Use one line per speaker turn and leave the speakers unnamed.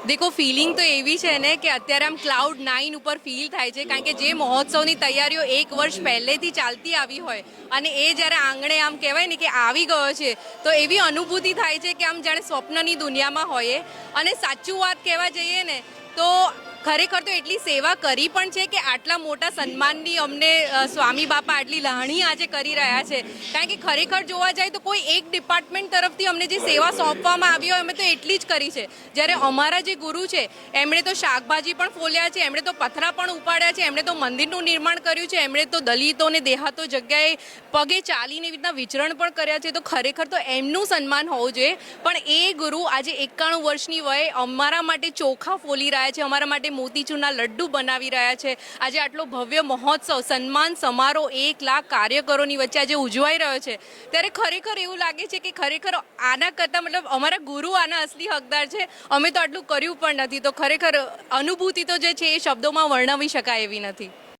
देखो फीलिंग तो એવી છે ને કે અત્યારે આમ ક્લાઉડ 9 ઉપર ફીલ થાય છે, કારણ કે જે મહોત્સવની તૈયારીઓ 1 વર્ષ પહેલેથી ચાલતી આવી હોય અને એ જ્યારે આંગણે આમ કહેવાય ને કે આવી ગયો છે, તો એવી અનુભૂતિ થાય છે કે આમ જાણે સ્વપ્નની દુનિયામાં હોઈએ. અને સાચું વાત કહેવા જઈએ ને તો ખરેખર તો એટલી સેવા કરી પણ છે કે આટલા મોટા સન્માનની અમને સ્વામી બાપા આટલી લાહણી આજે કરી રહ્યા છે. કારણ કે ખરેખર જોવા જાય તો કોઈ એક ડિપાર્ટમેન્ટ તરફથી અમને જે સેવા સોંપવામાં આવી હોય અમે તો એટલી જ કરી છે. જ્યારે અમારા જે ગુરુ છે એમણે તો શાકભાજી પણ ફોલ્યા છે, એમણે તો પથરા પણ ઉપાડ્યા છે, એમણે તો મંદિરનું નિર્માણ કર્યું છે, એમણે તો દલિતોને દેહાતો જગ્યાએ પગે ચાલીને એવી રીતના વિચરણ પણ કર્યા છે. તો ખરેખર તો એમનું સન્માન હોવું જોઈએ. પણ એ ગુરુ આજે 91 વર્ષની વયે અમારા માટે ચોખા ફોલી રહ્યા છે, અમારા માટે મોતીચૂરના લડ્ડુ બનાવી રહ્યા છે. આજે આટલો ભવ્ય મહોત્સવ સન્માન સમારોહ 1 લાખ કાર્યકરોની વચ્ચે આજે ઉજવાઈ રહ્યો છે, ત્યારે ખરેખર એવું લાગે છે કે ખરેખર આના કરતાં મતલબ અમારા ગુરુ આના અસલી હકદાર છે. અમે તો આટલું કર્યું પણ નથી. તો ખરેખર અનુભૂતિ તો જે છે એ શબ્દોમાં વર્ણવી શકાય એવી નથી.